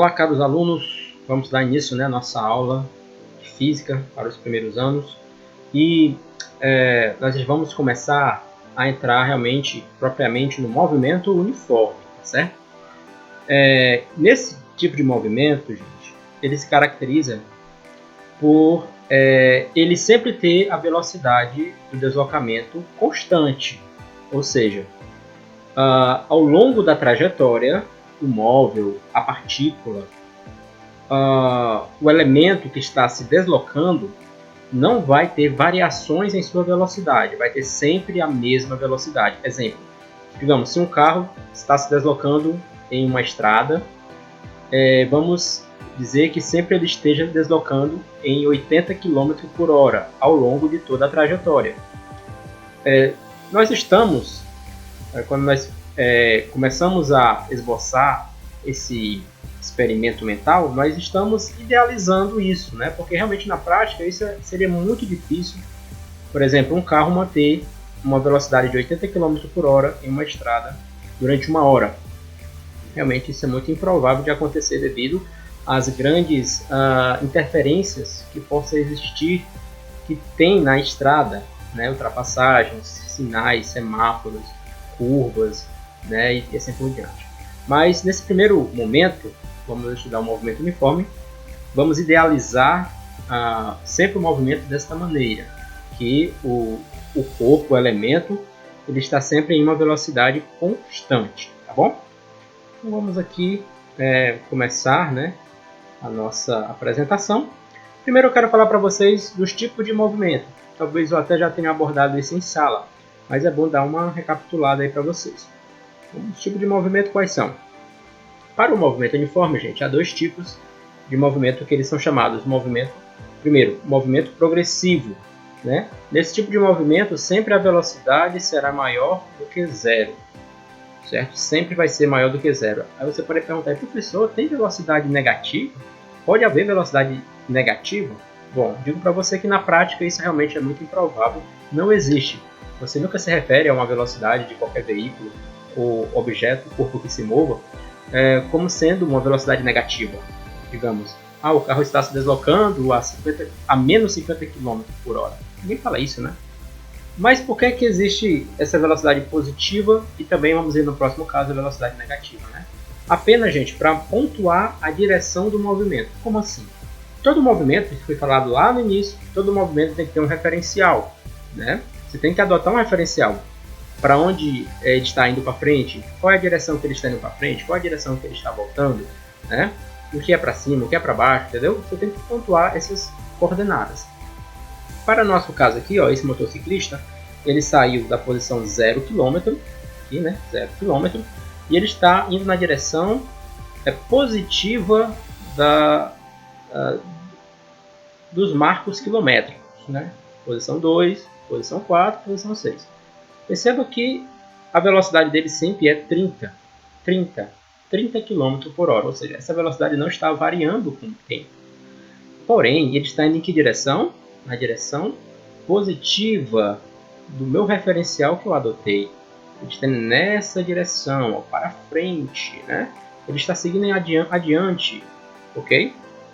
Olá, caros alunos, vamos dar início à nossa aula de física para os primeiros anos e nós vamos começar a entrar realmente, propriamente, no movimento uniforme, tá certo? Nesse tipo de movimento, gente, ele se caracteriza por ele sempre ter a velocidade do deslocamento constante, ou seja, ao longo da trajetória, o móvel, a partícula, o elemento que está se deslocando não vai ter variações em sua velocidade, vai ter sempre a mesma velocidade. Exemplo, digamos, se um carro está se deslocando em uma estrada, vamos dizer que sempre ele esteja deslocando em 80 km por hora ao longo de toda a trajetória. Nós estamos, quando nós começamos a esboçar esse experimento mental, nós estamos idealizando isso, né? Porque realmente na prática isso seria muito difícil. Por exemplo, um carro manter uma velocidade de 80 km por hora em uma estrada durante uma hora. Realmente isso é muito improvável de acontecer devido às grandes interferências que possam existir, que tem na estrada, né? Ultrapassagens, sinais, semáforos, curvas, né? E assim por diante. Mas nesse primeiro momento, vamos estudar o movimento uniforme, vamos idealizar sempre o movimento desta maneira, que o corpo, o elemento, ele está sempre em uma velocidade constante, tá bom? Então vamos aqui começar, né, a nossa apresentação. Primeiro eu quero falar para vocês dos tipos de movimento. Talvez eu até já tenha abordado isso em sala, mas é bom dar uma recapitulada aí para vocês. Os tipos de movimento quais são? Para o movimento uniforme, gente, há dois tipos de movimento que eles são chamados. Primeiro, movimento progressivo, né? Nesse tipo de movimento, sempre a velocidade será maior do que zero, certo? Sempre vai ser maior do que zero. Aí você pode perguntar, professor, tem velocidade negativa? Pode haver velocidade negativa? Bom, digo para você que na prática isso realmente é muito improvável, não existe. Você nunca se refere a uma velocidade de qualquer veículo ou objeto, corpo que se mova, como sendo uma velocidade negativa. Digamos, o carro está se deslocando a menos 50 km por hora. Ninguém fala isso, né? Mas por que existe essa velocidade positiva e também, vamos ver no próximo caso, a velocidade negativa, né? Apenas, gente, para pontuar a direção do movimento. Como assim? Todo movimento, isso foi falado lá no início, todo movimento tem que ter um referencial, né? Você tem que adotar um referencial. Para onde ele está indo para frente, qual é a direção que ele está indo para frente, qual é a direção que ele está voltando, né? O que é para cima, o que é para baixo, entendeu? Você tem que pontuar essas coordenadas. Para o nosso caso aqui, ó, esse motociclista, ele saiu da posição 0 km, aqui, né? 0 km, e ele está indo na direção positiva dos marcos quilométricos, né? Posição 2, posição 4, posição 6. Perceba que a velocidade dele sempre é 30 km por hora, ou seja, essa velocidade não está variando com o tempo. Porém, ele está indo em que direção? Na direção positiva do meu referencial que eu adotei. Ele está indo nessa direção, ó, para frente, né? Ele está seguindo adiante, ok?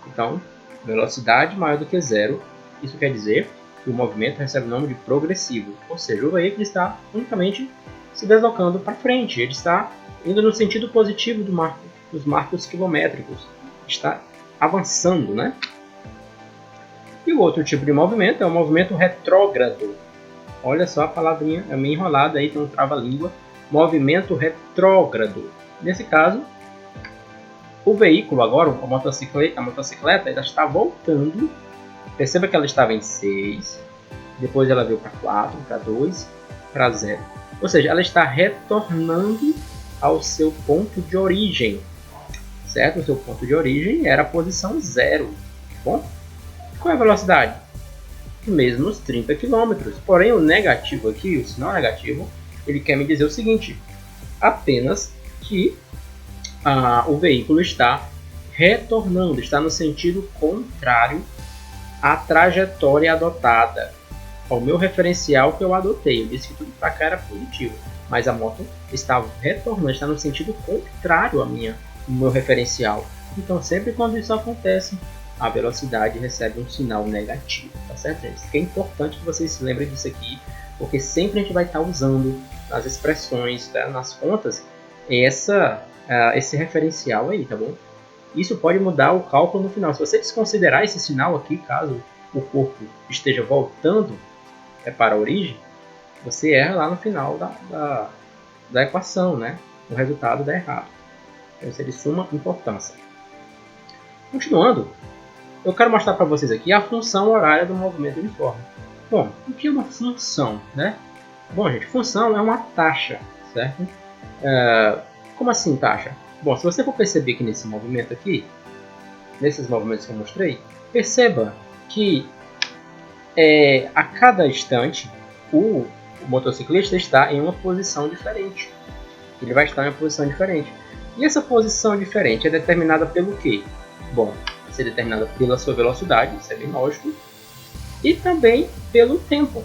Então, velocidade maior do que zero, isso quer dizer que o movimento recebe o nome de progressivo, ou seja, o veículo está unicamente se deslocando para frente, ele está indo no sentido positivo dos marcos quilométricos, está avançando, né? E o outro tipo de movimento é o movimento retrógrado. Olha só a palavrinha, é meio enrolada aí, então trava-língua. Movimento retrógrado. Nesse caso, o veículo agora, a motocicleta, ela está voltando. Perceba que ela estava em 6, depois ela veio para 4, para 2, para 0. Ou seja, ela está retornando ao seu ponto de origem, certo? O seu ponto de origem era a posição 0. Bom, qual é a velocidade? Mesmo os 30 km. Porém, o negativo aqui, o sinal negativo, ele quer me dizer o seguinte, apenas que o veículo está retornando, está no sentido contrário à trajetória adotada, ao meu referencial que eu adotei. Eu disse que tudo para cá era positivo, mas a moto está retornando, está no sentido contrário ao meu referencial. Então, sempre quando isso acontece, a velocidade recebe um sinal negativo, tá certo, gente? Isso que é importante que vocês se lembrem disso aqui, porque sempre a gente vai estar usando nas expressões, tá? Nas contas, esse referencial aí, tá bom? Isso pode mudar o cálculo no final. Se você desconsiderar esse sinal aqui, caso o corpo esteja voltando para a origem, você erra lá no final da equação, né? O resultado dá errado. Então, isso é de suma importância. Continuando, eu quero mostrar para vocês aqui a função horária do movimento uniforme. Bom, o que é uma função, né? Bom, gente, função é uma taxa, certo? Como assim taxa? Bom, se você for perceber que nesse movimento aqui, nesses movimentos que eu mostrei, perceba que a cada instante o motociclista está em uma posição diferente. Ele vai estar em uma posição diferente. E essa posição diferente é determinada pelo quê? Bom, vai ser determinada pela sua velocidade, isso é bem lógico, e também pelo tempo,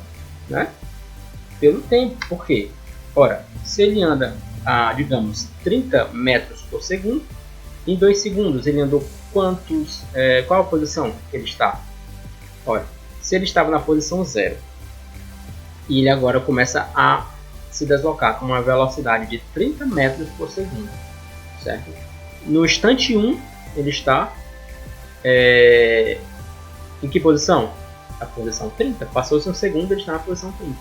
né? Pelo tempo, por quê? Ora, se ele anda a, digamos, 30 metros por segundo, em 2 segundos ele andou quantos? Qual a posição que ele está? Ora, se ele estava na posição 0 e ele agora começa a se deslocar com uma velocidade de 30 metros por segundo, certo? No instante 1 ele está em que posição? A posição 30. Passou-se um segundo, ele está na posição 30.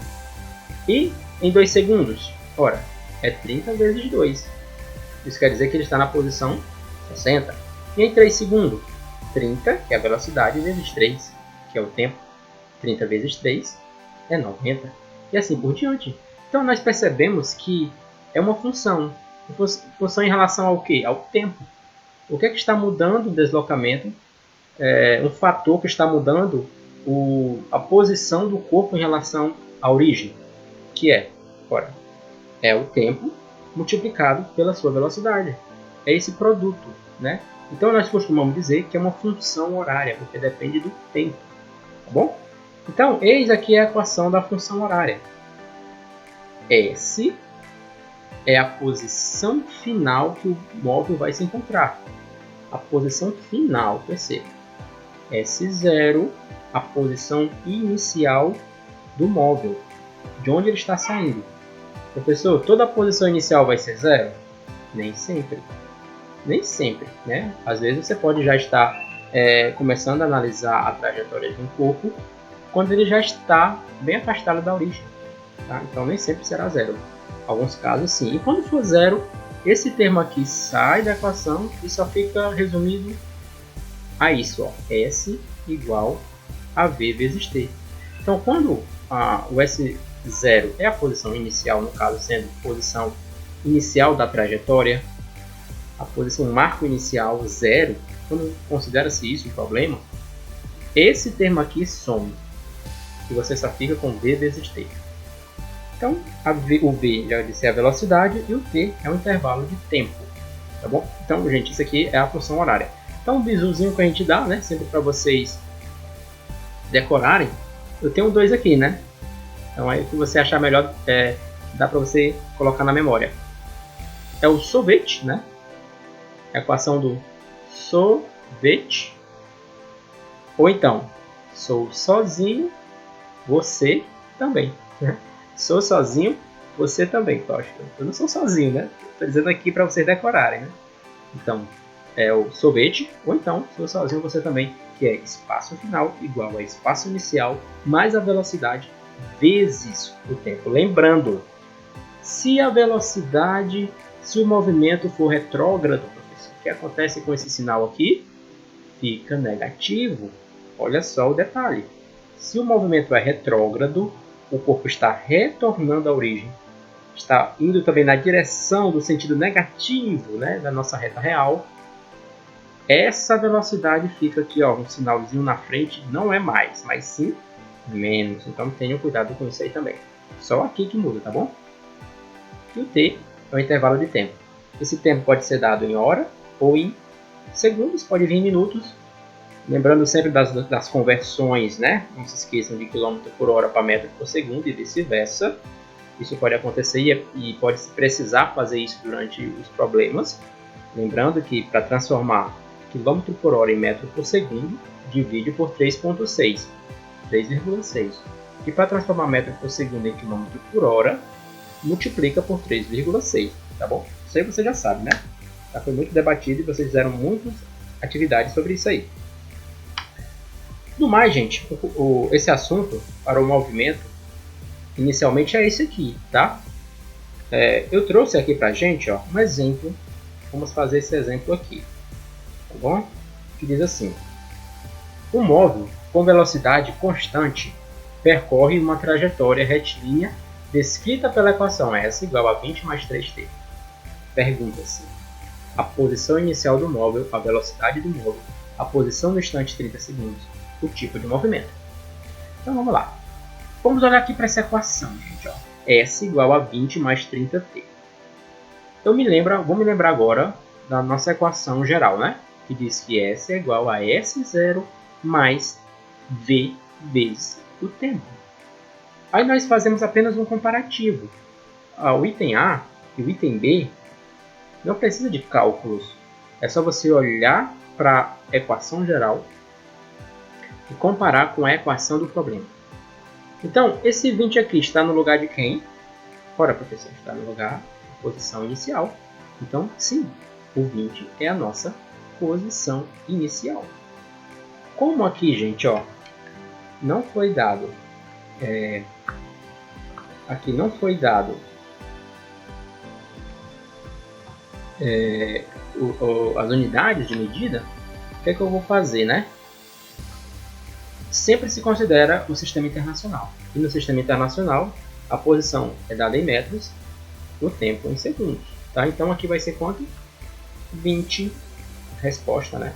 E em 2 segundos? Ora, é 30 vezes 2. Isso quer dizer que ele está na posição 60. E em 3 segundos? 30, que é a velocidade, vezes 3, que é o tempo. 30 vezes 3 é 90. E assim por diante. Então nós percebemos que é uma função. Função em relação ao quê? Ao tempo. O que é que está mudando o deslocamento? Um fator que está mudando a posição do corpo em relação à origem. Que é o tempo multiplicado pela sua velocidade. É esse produto, né? Então nós costumamos dizer que é uma função horária, porque depende do tempo. Tá bom? Então, eis aqui a equação da função horária. S é a posição final que o móvel vai se encontrar. A posição final, perceba. S0, a posição inicial do móvel, de onde ele está saindo. Professor, toda a posição inicial vai ser 0? Nem sempre. Nem sempre, né? Às vezes você pode já estar começando a analisar a trajetória de um corpo quando ele já está bem afastado da origem. Tá? Então nem sempre será 0. Alguns casos sim. E quando for 0, esse termo aqui sai da equação e só fica resumido a isso. Ó, S igual a V vezes T. Então quando o S0 é a posição inicial, no caso sendo a posição inicial da trajetória, a posição marco inicial 0, quando considera-se isso um problema, esse termo aqui some. E você só fica com V vezes T. Então, o V já disse a velocidade e o T é o intervalo de tempo. Tá bom? Então, gente, isso aqui é a função horária. Então, um bisuzinho que a gente dá, né, sempre para vocês decorarem, eu tenho 2 aqui, né? Então, aí o que você achar melhor, dá para você colocar na memória. É o sorvete, né? A equação do sorvete. Ou então, sou sozinho, você também. Sou sozinho, você também. Tocha. Eu não sou sozinho, né? Estou dizendo aqui para vocês decorarem, né? Então, é o sorvete, ou então, sou sozinho, você também, que é espaço final igual a espaço inicial mais a velocidade vezes o tempo. Lembrando, se o movimento for retrógrado, professor, o que acontece com esse sinal aqui? Fica negativo. Olha só o detalhe. Se o movimento é retrógrado, o corpo está retornando à origem, está indo também na direção do sentido negativo, né, da nossa reta real. Essa velocidade fica aqui, ó, um sinalzinho na frente, não é mais, mas sim menos. Então tenham cuidado com isso aí também. Só aqui que muda, tá bom? E o T é o intervalo de tempo. Esse tempo pode ser dado em hora ou em segundos, pode vir em minutos. Lembrando sempre das conversões, né? Não se esqueçam de quilômetro por hora para metro por segundo e vice-versa. Isso pode acontecer e pode precisar fazer isso durante os problemas. Lembrando que para transformar km por hora em metro por segundo, divide por 3,6. 3,6. E para transformar metro por segundo em km por hora, multiplica por 3,6. Tá bom? Isso aí você já sabe, né? Já foi muito debatido e vocês fizeram muitas atividades sobre isso aí. No mais, gente, esse assunto para o movimento, inicialmente é esse aqui, tá? Eu trouxe aqui pra gente, ó, um exemplo. Vamos fazer esse exemplo aqui, tá bom? Que diz assim: um móvel com velocidade constante percorre uma trajetória retilínea descrita pela equação S igual a 20 mais 3t. Pergunta-se a posição inicial do móvel, a velocidade do móvel, a posição no instante 30 segundos, o tipo de movimento. Então vamos lá. Vamos olhar aqui para essa equação, gente. Ó. S igual a 20 mais 30t. Vou me lembrar agora da nossa equação geral, né? Que diz que S é igual a S0 mais V vezes o tempo. Aí nós fazemos apenas um comparativo. O item A e o item B não precisa de cálculos. É só você olhar para a equação geral e comparar com a equação do problema. Então, esse 20 aqui está no lugar de quem? Ora, professor, está no lugar da posição inicial. Então, sim, o 20 é a nossa posição inicial. Como aqui, gente, ó, não foi dado... aqui não foi dado as unidades de medida, o que é que eu vou fazer, né? Sempre se considera o sistema internacional. E no sistema internacional, a posição é dada em metros, o tempo em segundos. Tá? Então aqui vai ser quanto? 20, resposta, né?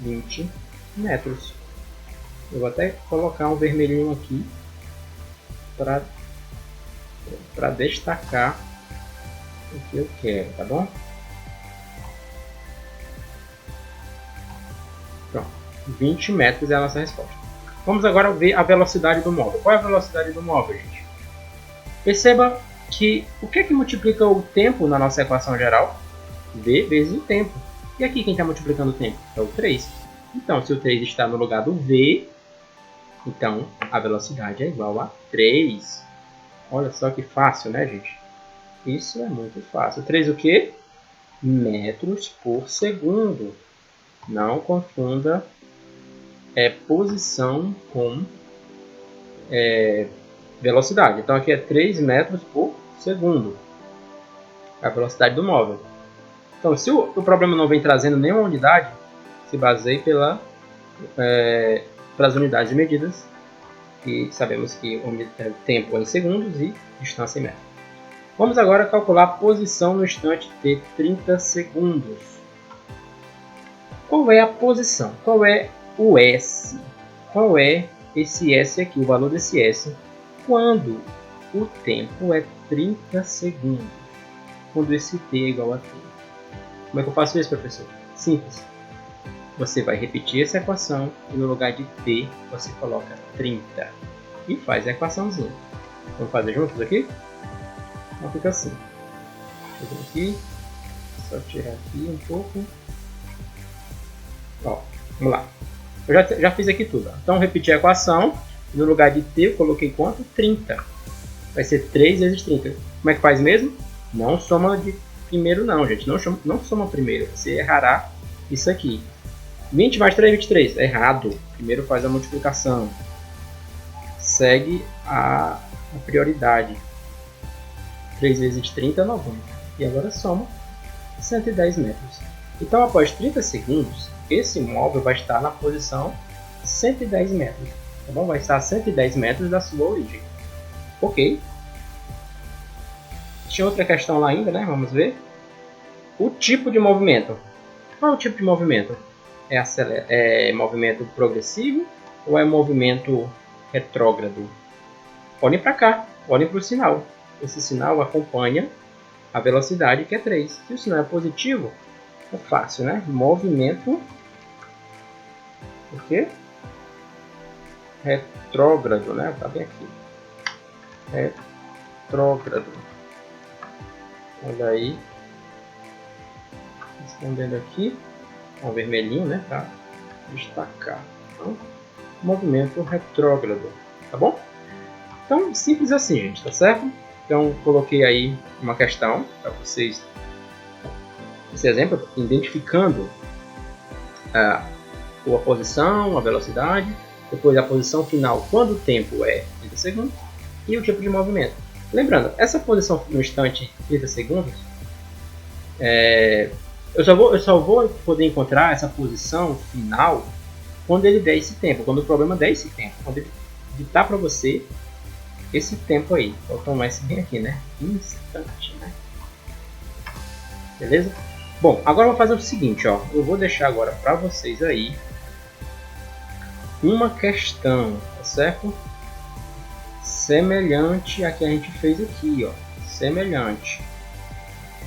20 metros. Eu vou até colocar um vermelhinho aqui para destacar o que eu quero, tá bom? Pronto, 20 metros é a nossa resposta. Vamos agora ver a velocidade do móvel. Qual é a velocidade do móvel, gente? Perceba que o que é que multiplica o tempo na nossa equação geral? V vezes o tempo. E aqui quem está multiplicando o tempo? É o 3. Então, se o 3 está no lugar do V, então a velocidade é igual a 3. Olha só que fácil, né, gente? Isso é muito fácil. 3 o quê? Metros por segundo. Não confunda posição com velocidade. Então aqui é 3 metros por segundo. É a velocidade do móvel. Então, se o problema não vem trazendo nenhuma unidade, se baseie pelas unidades de medidas. E sabemos que o tempo é em segundos e distância em metros. Vamos agora calcular a posição no instante de 30 segundos. Qual é a posição? Qual é o S? Qual é esse S aqui, o valor desse S, quando o tempo é 30 segundos? Quando esse T é igual a 30. Como é que eu faço isso, professor? Simples. Você vai repetir essa equação e no lugar de T você coloca 30. E faz a equaçãozinha. Vamos fazer juntos aqui? Então fica assim. Deixa eu ver aqui. Só tirar aqui um pouco. Ó, vamos lá. Eu já fiz aqui tudo. Então, repetir a equação. No lugar de T, eu coloquei quanto? 30. Vai ser 3 vezes 30. Como é que faz mesmo? Não soma de primeiro não, gente. Não soma primeiro. Você errará isso aqui. 20 mais 3, 23. Errado. Primeiro faz a multiplicação. Segue a prioridade. 3 vezes 30 é 90. E agora soma 110 metros. Então, após 30 segundos, esse móvel vai estar na posição 110 metros. Tá bom? Vai estar a 110 metros da sua origem. Ok. Tinha outra questão lá ainda, né? Vamos ver. O tipo de movimento. Qual é o tipo de movimento? É movimento progressivo ou é movimento retrógrado? Olhem para cá. Olhem para o sinal. Esse sinal acompanha a velocidade, que é 3. Se o sinal é positivo, é fácil, né? Movimento... O quê? Retrógrado, né? Tá bem aqui. Retrógrado. Olha aí. Respondendo aqui. com vermelhinho, né, para destacar. Então, movimento retrógrado, tá bom? Então, simples assim, gente, tá certo? Então, coloquei aí uma questão para vocês, esse exemplo, identificando a posição, a velocidade, depois a posição final, quando o tempo é 30 segundos, e o tipo de movimento. Lembrando, essa posição no instante 30 segundos, eu só vou poder encontrar essa posição final quando ele der esse tempo, quando o problema der esse tempo, quando ele ditar para você esse tempo aí. Vou tomar esse bem aqui, né? Instante, né? Beleza? Bom, agora eu vou fazer o seguinte, ó. Eu vou deixar agora para vocês aí uma questão, tá certo? Semelhante a que a gente fez aqui, ó. Semelhante.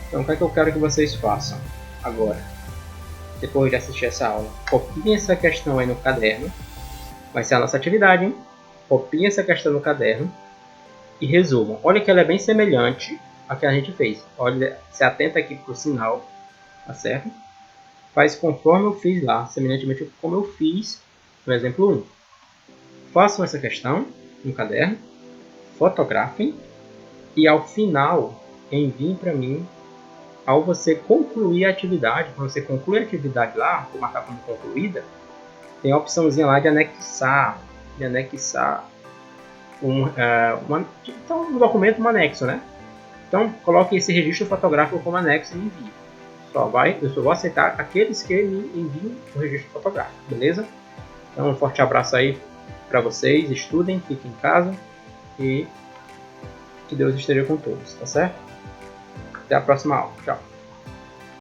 Então, o que é que eu quero que vocês façam agora? Depois de assistir essa aula, copiem essa questão aí no caderno. Vai ser a nossa atividade, hein? Copiem essa questão no caderno e resolvam. Olha que ela é bem semelhante a que a gente fez. Olha, se atenta aqui para o sinal, tá certo? Faz conforme eu fiz lá, semelhantemente como eu fiz no exemplo 1. Façam essa questão no caderno, fotografem e ao final enviem para mim. Ao você concluir a atividade, quando você conclui a atividade lá, vou marcar como concluída, tem a opçãozinha lá de anexar um documento, um anexo, né? Então, coloque esse registro fotográfico como anexo e envie. Eu só vou aceitar aqueles que me enviam o registro fotográfico, beleza? Então, um forte abraço aí para vocês, estudem, fiquem em casa e que Deus esteja com todos, tá certo? Até a próxima aula. Tchau.